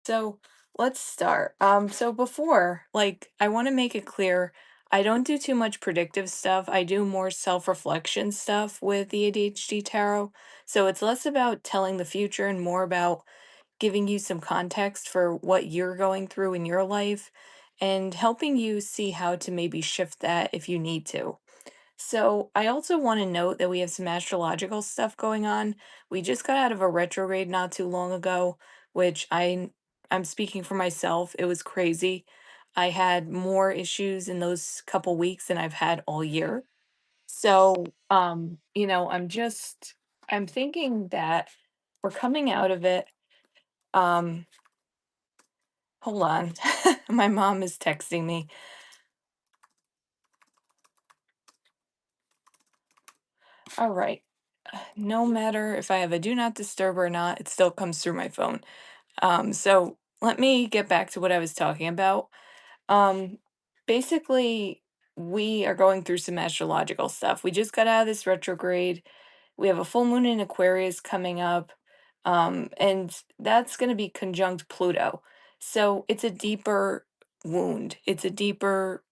So let's start. So before, I want to make it clear, I don't do too much predictive stuff. I do more self-reflection stuff with the ADHD tarot. So it's less about telling the future and more about giving you some context for what you're going through in your life and helping you see how to maybe shift that if you need to. So I also want to note that we have some astrological stuff going on. We just got out of a retrograde not too long ago, which I'm speaking for myself. It was crazy. I had more issues in those couple weeks than I've had all year. So, I'm thinking that we're coming out of it. Um, Hold on. My mom is texting me. All right. No matter if I have a do not disturb or not, it still comes through my phone. So let me get back to what I was talking about. Um, Basically, we are going through some astrological stuff. We just got out of this retrograde. We have a full moon in Aquarius coming up. And that's going to be conjunct Pluto. So it's a deeper wound. It's a deeper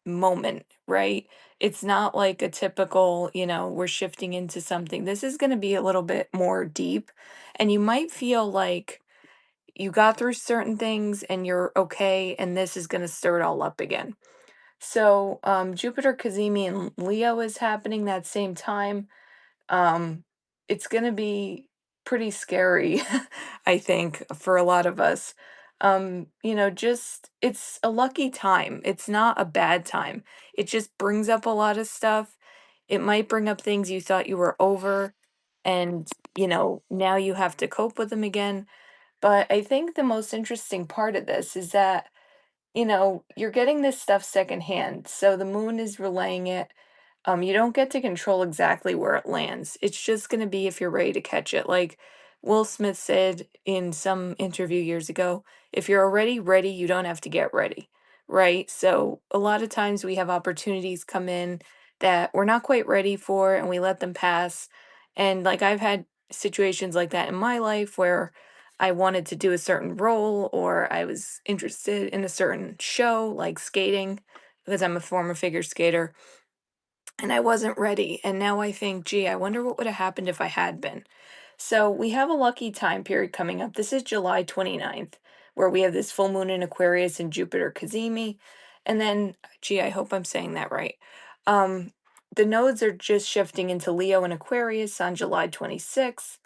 moment, right? It's not like a typical, we're shifting into something. This is going to be a little bit more deep. And you might feel like you got through certain things and you're okay, and this is going to stir it all up again. So, Jupiter, Cazimi, and Leo is happening that same time. um, it's gonna be pretty scary, I think, for a lot of us. Just it's a lucky time. It's not a bad time. It just brings up a lot of stuff. It might bring up things you thought you were over, and now you have to cope with them again. But I think the most interesting part of this is that you're getting this stuff secondhand. So the moon is relaying it. You don't get to control exactly where it lands. It's just going to be if you're ready to catch it. Like Will Smith said in some interview years ago, if you're already ready, you don't have to get ready. Right? So a lot of times we have opportunities come in that we're not quite ready for and we let them pass. And like I've had situations like that in my life where I wanted to do a certain role or I was interested in a certain show like skating because I'm a former figure skater and I wasn't ready. And now I think, gee, I wonder what would have happened if I had been. So we have a lucky time period coming up. This is July 29th, where we have this full moon in Aquarius and Jupiter Cazimi. And then, gee, I hope I'm saying that right. Um, the nodes are just shifting into Leo and Aquarius on July 26th,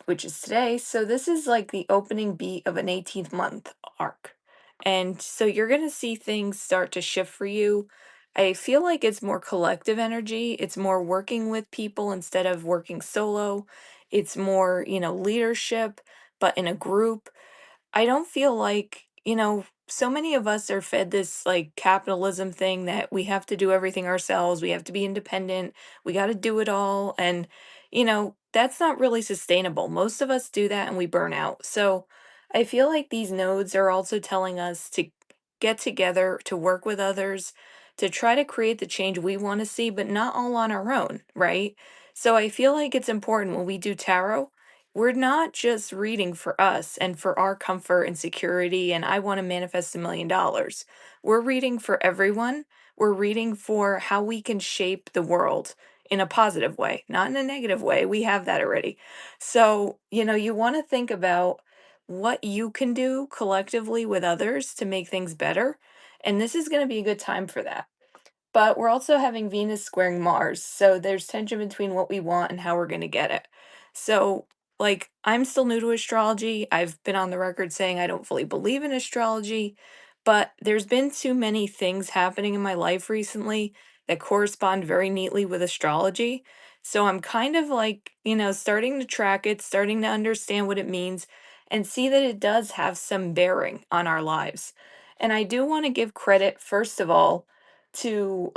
which is today. So this is like the opening beat of an 18th month arc. And so you're going to see things start to shift for you. I feel like it's more collective energy. It's more working with people instead of working solo. It's more, leadership, but in a group. I don't feel like, so many of us are fed this like capitalism thing that we have to do everything ourselves, we have to be independent, we got to do it all. And, that's not really sustainable. Most of us do that and we burn out. So I feel like these nodes are also telling us to get together, to work with others, to try to create the change we want to see, but not all on our own, right? So I feel like it's important when we do tarot we're not just reading for us and for our comfort and security, and I want to manifest $1 million. We're reading for everyone. We're reading for how we can shape the world in a positive way, not in a negative way. We have that already. So, you want to think about what you can do collectively with others to make things better. And this is going to be a good time for that. But we're also having Venus squaring Mars, so there's tension between what we want and how we're gonna get it. So, I'm still new to astrology. I've been on the record saying I don't fully believe in astrology, but there's been too many things happening in my life recently that correspond very neatly with astrology. So I'm kind of like, starting to track it, starting to understand what it means, and see that it does have some bearing on our lives. And I do want to give credit, first of all, to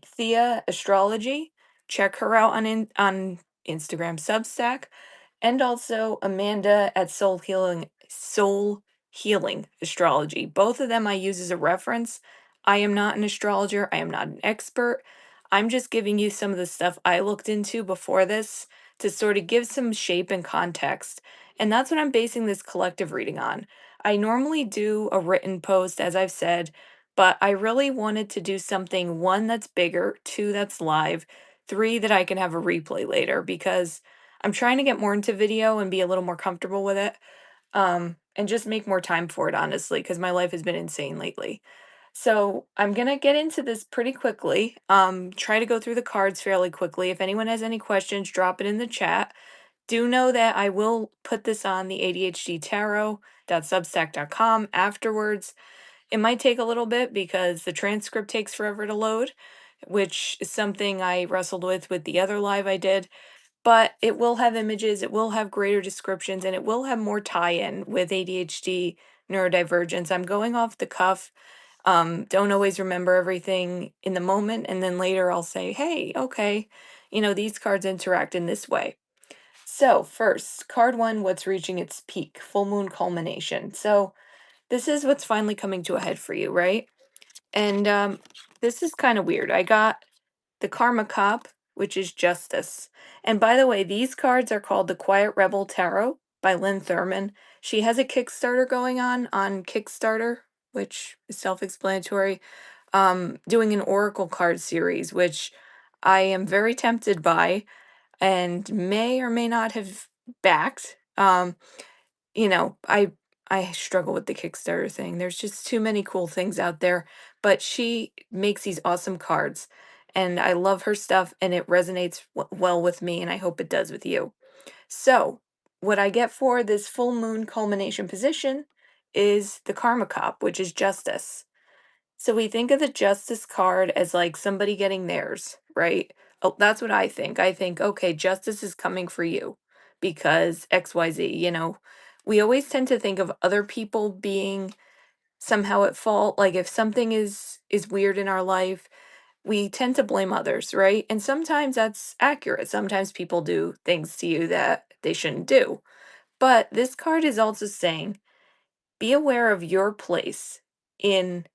Thea Astrology. Check her out on Instagram Substack, and also Amanda at Soul Healing Astrology. Both of them I use as a reference. I am not an astrologer. I am not an expert. I'm just giving you some of the stuff I looked into before this to sort of give some shape and context And that's what I'm basing this collective reading on. I normally do a written post, as I've said, but I really wanted to do something one that's bigger, two that's live, three that I can have a replay later because I'm trying to get more into video and be a little more comfortable with it. And just make more time for it, honestly, because my life has been insane lately. So I'm gonna get into this pretty quickly. Try to go through the cards fairly quickly. If anyone has any questions, drop it in the chat. Do know that I will put this on the ADHDtarot.substack.com afterwards. It might take a little bit because the transcript takes forever to load, which is something I wrestled with the other live I did. But it will have images, it will have greater descriptions, and it will have more tie-in with ADHD neurodivergence. I'm going off the cuff. Don't always remember everything in the moment, and then later I'll say, hey, okay, these cards interact in this way. So, first, card one, what's reaching its peak, full moon culmination. So, this is what's finally coming to a head for you, right? And this is kind of weird. I got the Karma Cop, which is justice. And by the way, these cards are called the Quiet Rebel Tarot by Lynn Thurman. She has a Kickstarter going on Kickstarter, which is self-explanatory, doing an Oracle card series, which I am very tempted by and may or may not have backed. I struggle with the Kickstarter thing. There's just too many cool things out there, but she makes these awesome cards, and I love her stuff, and it resonates well with me, and I hope it does with you. So, what I get for this full moon culmination position is the Karma Cop, which is justice. So we think of the justice card as like somebody getting theirs, right? Oh, that's what I think. I think, okay, justice is coming for you because XYZ, We always tend to think of other people being somehow at fault. Like if something is weird in our life, we tend to blame others, right? And sometimes that's accurate. Sometimes people do things to you that they shouldn't do. But this card is also saying, be aware of your place in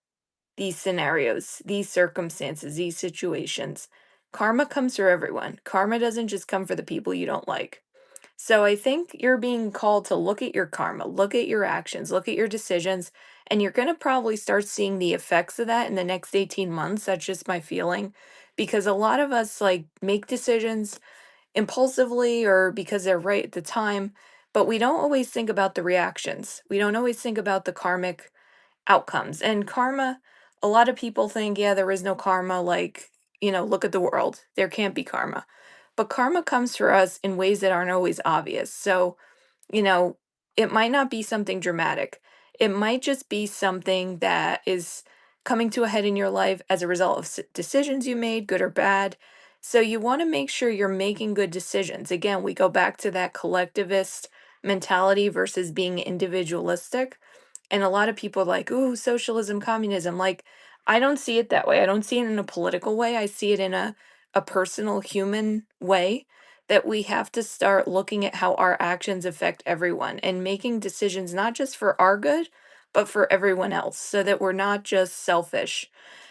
these scenarios, these circumstances, these situations. Karma comes for everyone. Karma doesn't just come for the people you don't like. So I think you're being called to look at your karma, look at your actions, look at your decisions, and you're going to probably start seeing the effects of that in the next 18 months. That's just my feeling. Because a lot of us like make decisions impulsively or because they're right at the time, but we don't always think about the reactions. We don't always think about the karmic outcomes. And karma, a lot of people think, yeah, there is no karma. Like, look at the world. There can't be karma. But karma comes for us in ways that aren't always obvious. So, you know, it might not be something dramatic. It might just be something that is coming to a head in your life as a result of decisions you made, good or bad. So you want to make sure you're making good decisions. Again, we go back to that collectivist mentality versus being individualistic. And a lot of people are like, ooh, socialism, communism. Like, I don't see it that way. I don't see it in a political way. I see it in a personal human way that we have to start looking at how our actions affect everyone and making decisions not just for our good, but for everyone else so that we're not just selfish.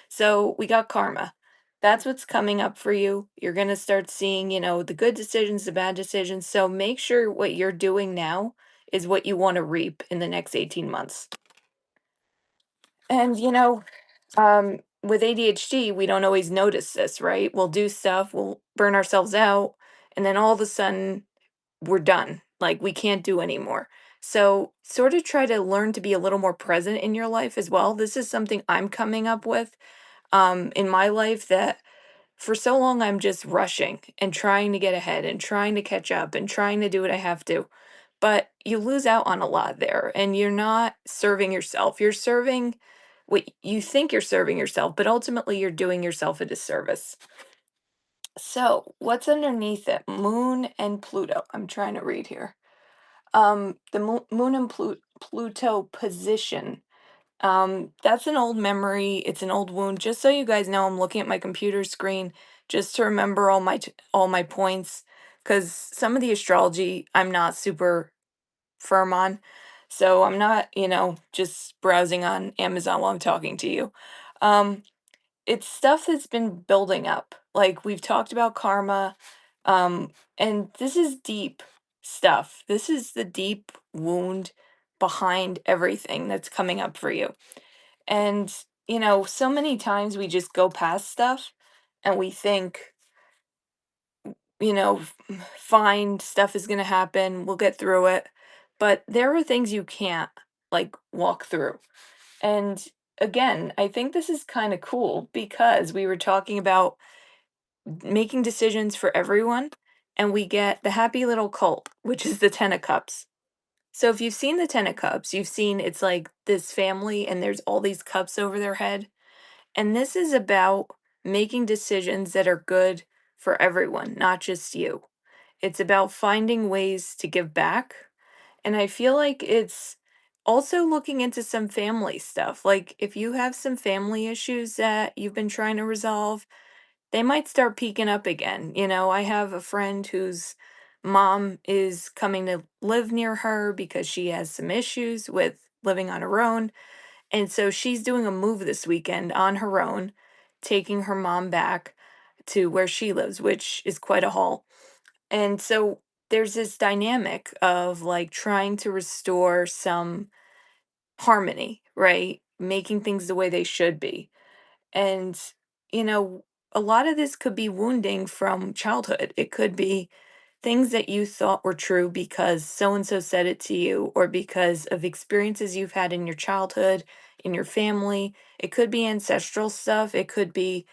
So we got karma. That's what's coming up for you. You're going to start seeing, the good decisions, the bad decisions. So make sure what you're doing now is what you want to reap in the next 18 months. And, with ADHD, we don't always notice this, right? We'll do stuff, we'll burn ourselves out, and then all of a sudden we're done. Like we can't do anymore. So, sort of try to learn to be a little more present in your life as well. This is something I'm coming up with in my life that for so long I'm just rushing and trying to get ahead and trying to catch up and trying to do what I have to. But you lose out on a lot there and you're not serving yourself. You're serving what you think you're serving yourself, but ultimately you're doing yourself a disservice. So, what's underneath it? Moon and Pluto. I'm trying to read here. The moon and Pluto position. That's an old memory. It's an old wound. Just so you guys know, I'm looking at my computer screen just to remember all my points because some of the astrology I'm not super firm on. So I'm not, just browsing on Amazon while I'm talking to you. Um, it's stuff that's been building up. Like we've talked about karma, and this is deep. stuff. This is the deep wound behind everything that's coming up for you. And, so many times we just go past stuff and we think, fine, stuff is going to happen, we'll get through it. But there are things you can't like walk through. And again, I think this is kind of cool because we were talking about making decisions for everyone, and we get the happy little cult, which is the 10 of cups. So if you've seen the 10 of cups, you've seen it's like this family and there's all these cups over their head. And this is about making decisions that are good for everyone, not just you. It's about finding ways to give back. And I feel like it's also looking into some family stuff. Like if you have some family issues that you've been trying to resolve, they might start peeking up again. I have a friend whose mom is coming to live near her because she has some issues with living on her own. And so she's doing a move this weekend on her own, taking her mom back to where she lives, which is quite a haul. And so there's this dynamic of like trying to restore some harmony, right? Making things the way they should be. And, you know, a lot of this could be wounding from childhood. It could be things that you thought were true because so and so said it to you, or because of experiences you've had in your childhood, in your family. It could be ancestral stuff. It could be,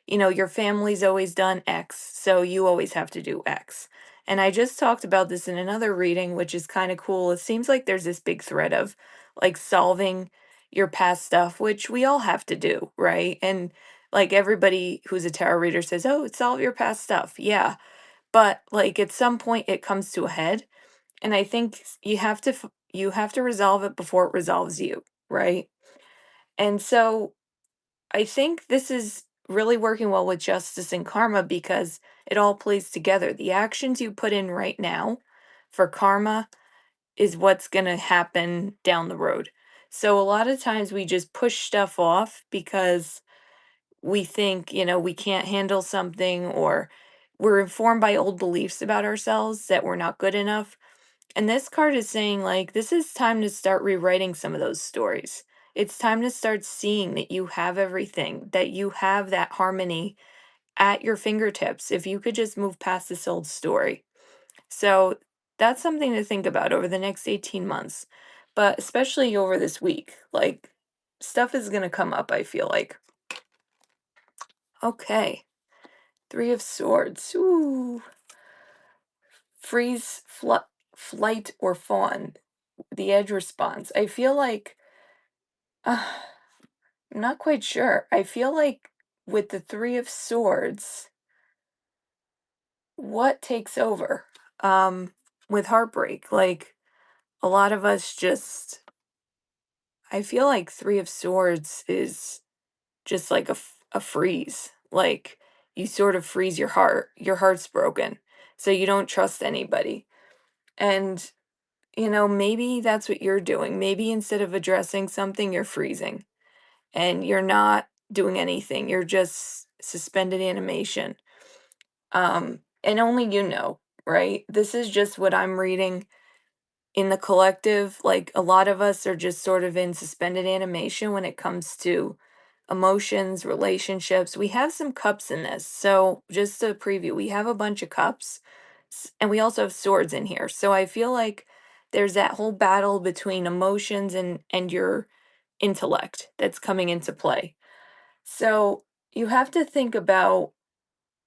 your family's always done X, so you always have to do X. And I just talked about this in another reading, which is kind of cool. It seems like there's this big thread of like solving your past stuff, which we all have to do, right? And like everybody who's a tarot reader says, oh, solve your past stuff. Yeah, but, like, at some point, it comes to a head, and I think you have to resolve it before it resolves you, right? And so, I think this is really working well with justice and karma because it all plays together. The actions you put in right now for karma is what's gonna happen down the road. So, a lot of times we just push stuff off because we think, we can't handle something, or we're informed by old beliefs about ourselves that we're not good enough. And this card is saying, like, this is time to start rewriting some of those stories. It's time to start seeing that you have everything, that you have that harmony at your fingertips if you could just move past this old story. So that's something to think about over the next 18 months, but especially over this week. Like, stuff is going to come up, I feel like. Okay. Three of Swords. Ooh. Freeze, flight, or fawn. The edge response. I feel like, uh, I'm not quite sure. I feel like with the Three of Swords, what takes over? With heartbreak, like a lot of us just, I feel like Three of Swords is just like a freeze. Like you sort of freeze your heart. Your heart's broken. So you don't trust anybody. And maybe that's what you're doing. Maybe instead of addressing something, you're freezing and you're not doing anything. You're just suspended animation. And only you know, right? This is just what I'm reading in the collective. Like a lot of us are just sort of in suspended animation when it comes to emotions, relationships. We have some cups in this. So, just a preview, we have a bunch of cups and we also have swords in here. So, I feel like there's that whole battle between emotions and your intellect that's coming into play. So, you have to think about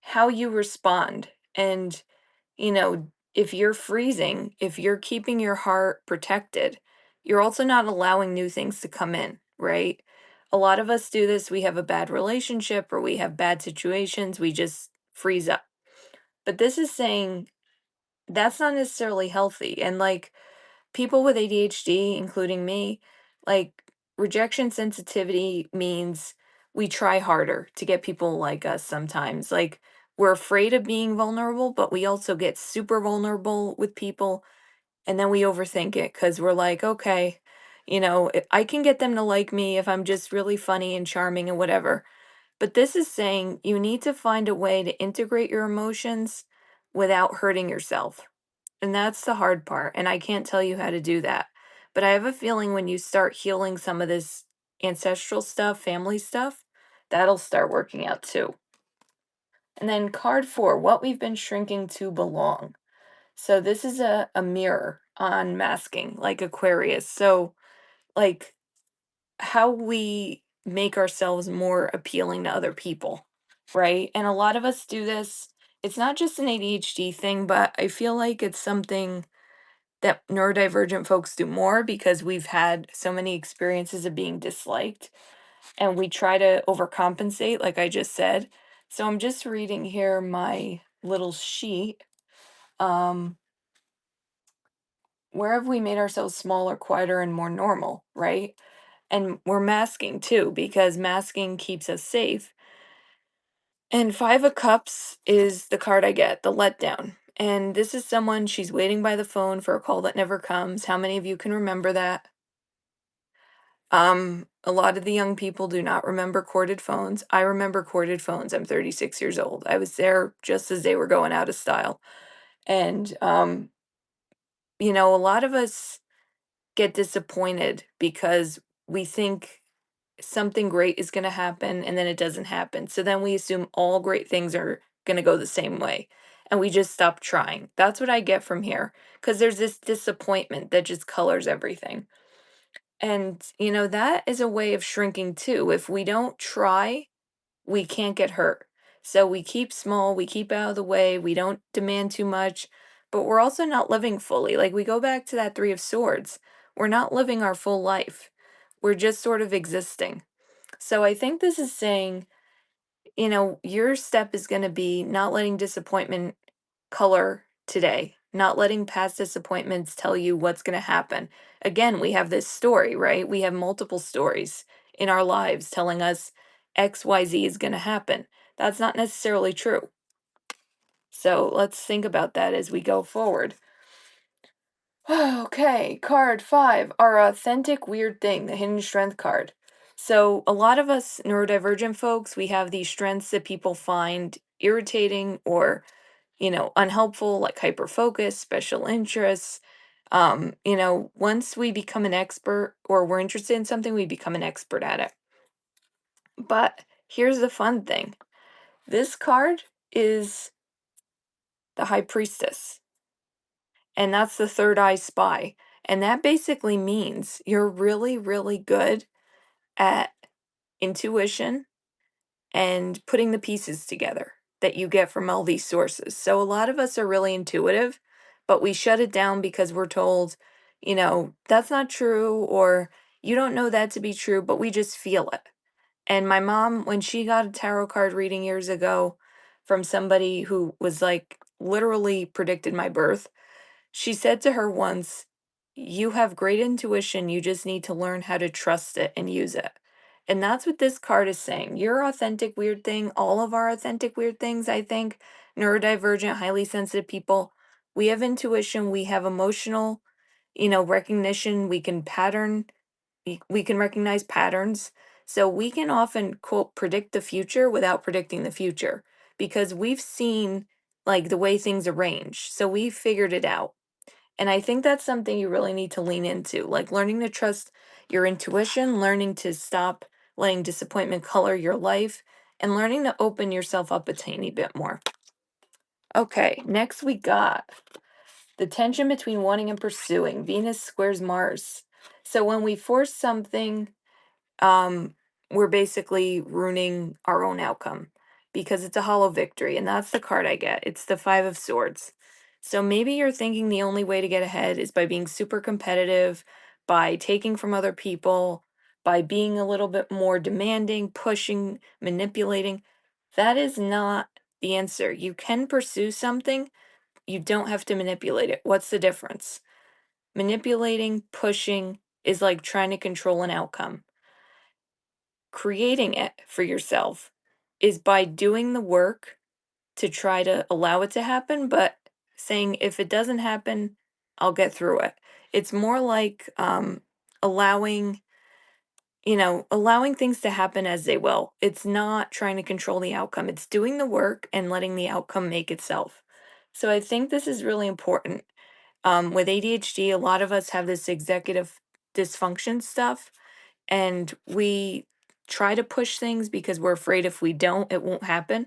how you respond and if you're freezing, if you're keeping your heart protected, you're also not allowing new things to come in, right? A lot of us do this. We have a bad relationship or we have bad situations. We just freeze up. But this is saying that's not necessarily healthy. And like people with ADHD, including me, like rejection sensitivity means we try harder to get people like us sometimes. Like we're afraid of being vulnerable, but we also get super vulnerable with people and then we overthink it because we're like, okay, I can get them to like me if I'm just really funny and charming and whatever. But this is saying you need to find a way to integrate your emotions without hurting yourself. And that's the hard part, and I can't tell you how to do that. But I have a feeling when you start healing some of this ancestral stuff, family stuff, that'll start working out too. And then card 4, what we've been shrinking to belong. So this is a mirror on masking, like Aquarius. So, like, how we make ourselves more appealing to other people, right? And a lot of us do this. It's not just an ADHD thing, but I feel like it's something that neurodivergent folks do more because we've had so many experiences of being disliked and we try to overcompensate, like I just said. So I'm just reading here my little sheet. Um, where have we made ourselves smaller, quieter, and more normal, right? And we're masking too, because masking keeps us safe. And Five of Cups is the card I get, the letdown. And this is someone, she's waiting by the phone for a call that never comes. How many of you can remember that? A lot of the young people do not remember corded phones. I remember corded phones. I'm 36 years old. I was there just as they were going out of style. And a lot of us get disappointed because we think something great is going to happen and then it doesn't happen. So then we assume all great things are going to go the same way and we just stop trying. That's what I get from here because there's this disappointment that just colors everything. And, that is a way of shrinking too. If we don't try, we can't get hurt. So we keep small, we keep out of the way, we don't demand too much, but we're also not living fully. Like we go back to that Three of Swords. We're not living our full life. We're just sort of existing. So I think this is saying, your step is going to be not letting disappointment color today, not letting past disappointments tell you what's going to happen. Again, we have this story, right? We have multiple stories in our lives telling us XYZ is going to happen. That's not necessarily true. So let's think about that as we go forward. Okay, card 5, our authentic weird thing, the hidden strength card. So, a lot of us neurodivergent folks, we have these strengths that people find irritating or, unhelpful, like hyperfocus, special interests. Once we become an expert or we're interested in something, we become an expert at it. But here's the fun thing this card is the High Priestess. And that's the third eye spy. And that basically means you're really, really good at intuition and putting the pieces together that you get from all these sources. So a lot of us are really intuitive, but we shut it down because we're told, that's not true, or you don't know that to be true, but we just feel it. And my mom, when she got a tarot card reading years ago from somebody who was like literally predicted my birth, she said to her once, "You have great intuition, you just need to learn how to trust it and use it." And that's what this card is saying. Your authentic weird thing, all of our authentic weird things, I think, neurodivergent, highly sensitive people, we have intuition, we have emotional, recognition, we can recognize patterns. So we can often, quote, predict the future without predicting the future because we've seen like the way things arrange. So we've figured it out. And I think that's something you really need to lean into, like learning to trust your intuition, learning to stop letting disappointment color your life, and learning to open yourself up a tiny bit more. Okay, next we got the tension between wanting and pursuing. Venus squares Mars. So when we force something, um, we're basically ruining our own outcome because it's a hollow victory, and that's the card I get. It's the Five of Swords. So maybe you're thinking the only way to get ahead is by being super competitive, by taking from other people, by being a little bit more demanding, pushing, manipulating. That is not the answer. You can pursue something, you don't have to manipulate it. What's the difference? Manipulating, pushing is like trying to control an outcome. Creating it for yourself is by doing the work to try to allow it to happen, but saying, if it doesn't happen, I'll get through it. It's more like allowing, allowing things to happen as they will. It's not trying to control the outcome, it's doing the work and letting the outcome make itself. So I think this is really important. With ADHD, a lot of us have this executive dysfunction stuff, and we try to push things because we're afraid if we don't, it won't happen.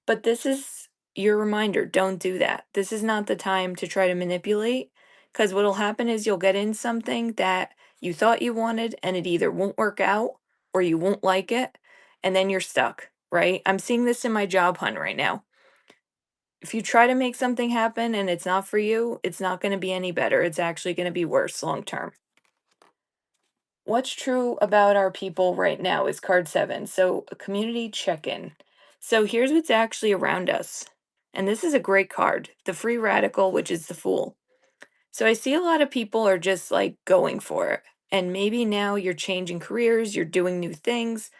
But this is your reminder, don't do that. This is not the time to try to manipulate, because what'll happen is you'll get in something that you thought you wanted and it either won't work out or you won't like it, and then you're stuck, right? I'm seeing this in my job hunt right now. If you try to make something happen and it's not for you, it's not going to be any better. It's actually going to be worse long term. What's true about our people right now is card 7. So, a community check in. So, here's what's actually around us. And this is a great card, the free radical, which is the fool. So, I see a lot of people are just like going for it. And maybe now you're changing careers, you're doing new things,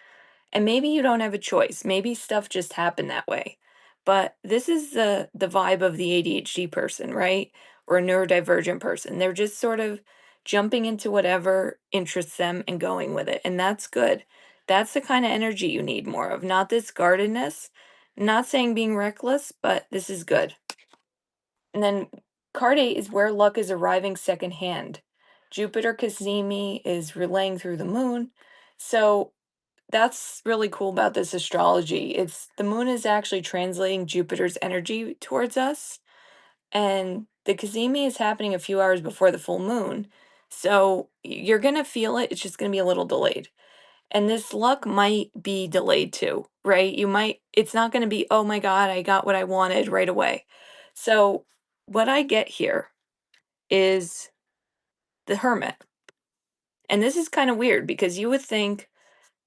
and maybe you don't have a choice. Maybe stuff just happened that way. But this is the vibe of the ADHD person, right? Or a neurodivergent person. They're just sort of jumping into whatever interests them and going with it. And that's good. That's the kind of energy you need more of, not this guardedness. Not saying being reckless, but this is good. And then card 8 is where luck is arriving secondhand. Jupiter Cazimi is relaying through the moon. So that's really cool about this astrology. It's the moon is actually translating Jupiter's energy towards us, and the Cazimi is happening a few hours before the full moon. So you're gonna feel it. It's just gonna be a little delayed. And this luck might be delayed too, right? It's not gonna be, oh my God, I got what I wanted right away. So what I get here is the Hermit. And this is kind of weird because you would think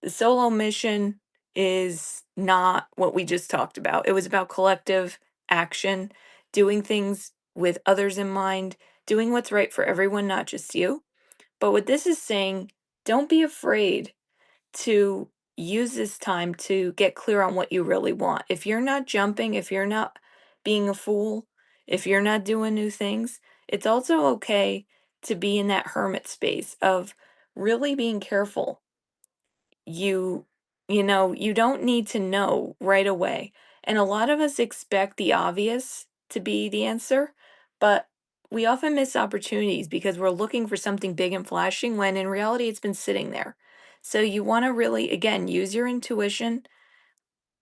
the solo mission is not what we just talked about. It was about collective action, doing things with others in mind, doing what's right for everyone, not just you. But what this is saying, don't be afraid to use this time to get clear on what you really want. If you're not jumping, if you're not being a fool, if you're not doing new things, it's also okay to be in that hermit space of really being careful. You don't need to know right away. And a lot of us expect the obvious to be the answer, but we often miss opportunities because we're looking for something big and flashing when in reality it's been sitting there. So you want to really, again, use your intuition,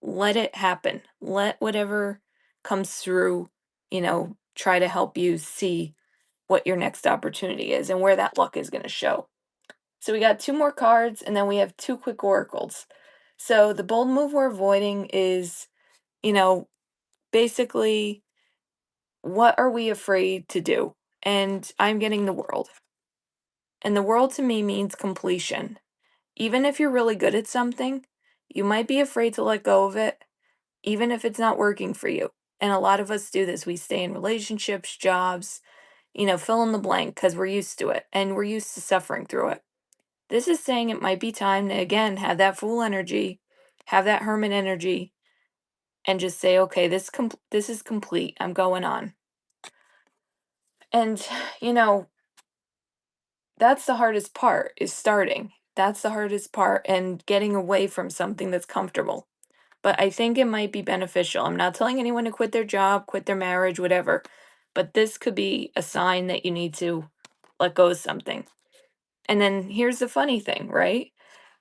let it happen. Let whatever comes through, try to help you see what your next opportunity is and where that luck is going to show. So we got two more cards, and then we have two quick oracles. So the bold move we're avoiding is, you know, basically, what are we afraid to do? And I'm getting the world. And the world to me means completion. Even if you're really good at something, you might be afraid to let go of it, even if it's not working for you. And a lot of us do this. We stay in relationships, jobs, fill in the blank because we're used to it and we're used to suffering through it. This is saying it might be time to again have that fool energy, have that hermit energy, and just say, okay, this is complete. I'm going on. And you know, that's the hardest part is starting. That's the hardest part and getting away from something that's comfortable. But I think it might be beneficial. I'm not telling anyone to quit their job, quit their marriage, whatever. But this could be a sign that you need to let go of something. And then here's the funny thing, right?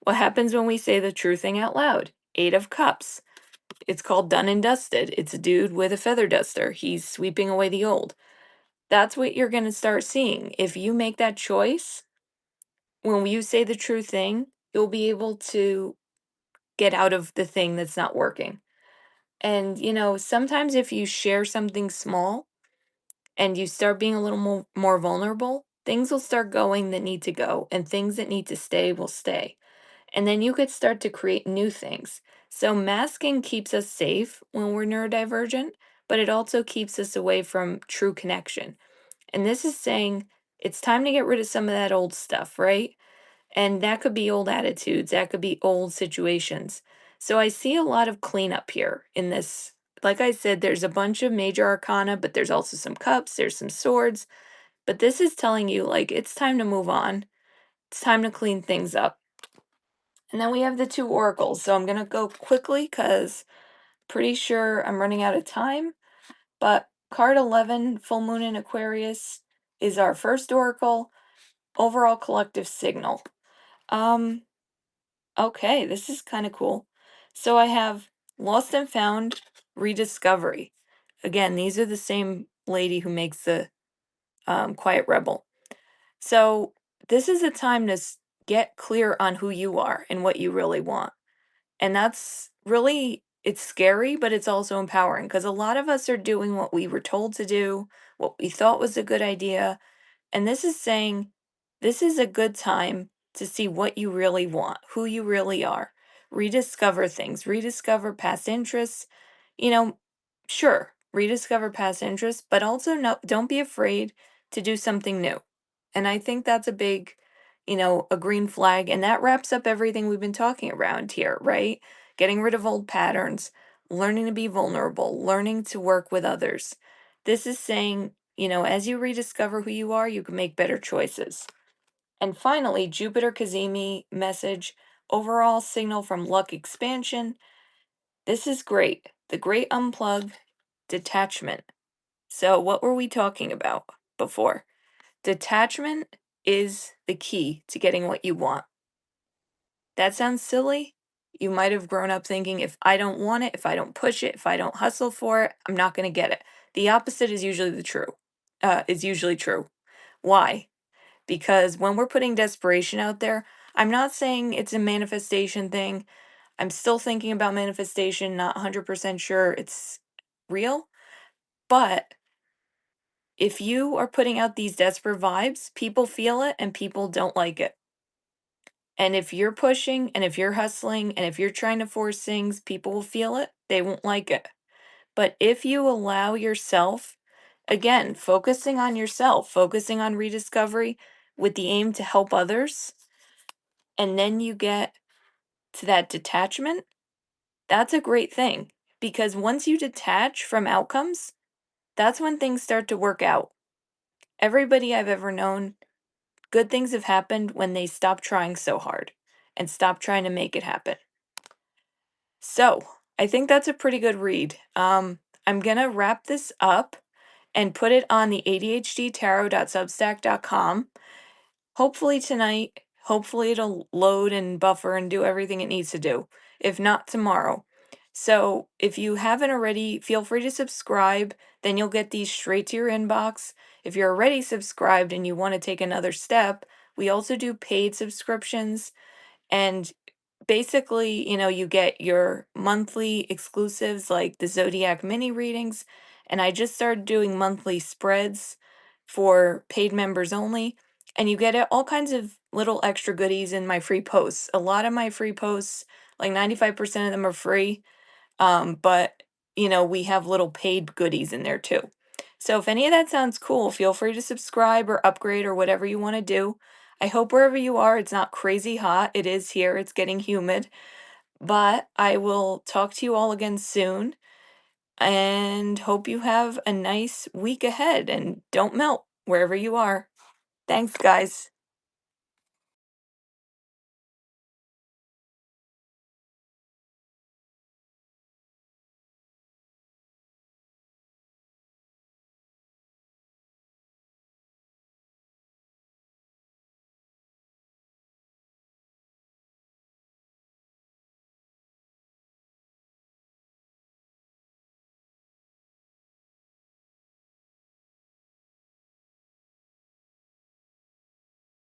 What happens when we say the true thing out loud? 8 of Cups. It's called Done and Dusted. It's a dude with a feather duster. He's sweeping away the old. That's what you're going to start seeing. If you make that choice, when you say the true thing, you'll be able to get out of the thing that's not working. And, sometimes if you share something small and you start being a little more vulnerable, things will start going that need to go, and things that need to stay will stay. And then you could start to create new things. So masking keeps us safe when we're neurodivergent, but it also keeps us away from true connection. And this is saying it's time to get rid of some of that old stuff, right? And that could be old attitudes, that could be old situations. So I see a lot of cleanup here in this. Like I said, there's a bunch of major arcana, but there's also some cups, there's some swords. But this is telling you, like, it's time to move on. It's time to clean things up. And then we have the two oracles. So I'm going to go quickly because pretty sure I'm running out of time. But card 11, full moon in Aquarius, is our first oracle, overall collective signal. Um, okay, this is kind of cool. So I have lost and found, rediscovery. Again, these are the same lady who makes the Quiet Rebel. So this is a time to get clear on who you are and what you really want. And that's really, it's scary, but it's also empowering because a lot of us are doing what we were told to do, what we thought was a good idea. And this is saying this is a good time to see what you really want, who you really are, rediscover things, rediscover past interests. You know, sure, rediscover past interests, but also no, don't be afraid to do something new. And I think that's a big, a green flag. And that wraps up everything we've been talking around here, right? Getting rid of old patterns, learning to be vulnerable, learning to work with others. This is saying, as you rediscover who you are, you can make better choices. And finally, Jupiter Cazimi message, overall signal from luck expansion. This is great. The great unplug, detachment. So, what were we talking about before? Detachment is the key to getting what you want. That sounds silly. You might have grown up thinking if I don't want it, if I don't push it, if I don't hustle for it, I'm not going to get it. The opposite is usually the true. Is usually true. Why? Because when we're putting desperation out there, I'm not saying it's a manifestation thing. I'm still thinking about manifestation, not 100% sure it's real. But if you are putting out these desperate vibes, people feel it and people don't like it. And if you're pushing and if you're hustling and if you're trying to force things, people will feel it. They won't like it. But if you allow yourself, again, focusing on yourself, focusing on rediscovery with the aim to help others, and then you get to that detachment, that's a great thing. Because once you detach from outcomes, that's when things start to work out. Everybody I've ever known, good things have happened when they stop trying so hard and stop trying to make it happen. So, I think that's a pretty good read. I'm gonna wrap this up and put it on the ADHDtarot.substack.com. Hopefully tonight. Hopefully it'll load and buffer and do everything it needs to do. If not tomorrow. So if you haven't already, feel free to subscribe. Then you'll get these straight to your inbox. If you're already subscribed and you want to take another step, we also do paid subscriptions. And basically, you get your monthly exclusives like the Zodiac mini readings. And I just started doing monthly spreads for paid members only. And you get all kinds of little extra goodies in my free posts. A lot of my free posts, like 95% of them are free. But, we have little paid goodies in there too. So if any of that sounds cool, feel free to subscribe or upgrade or whatever you want to do. I hope wherever you are, it's not crazy hot. It is here, it's getting humid. But I will talk to you all again soon and hope you have a nice week ahead and don't melt wherever you are. Thanks, guys.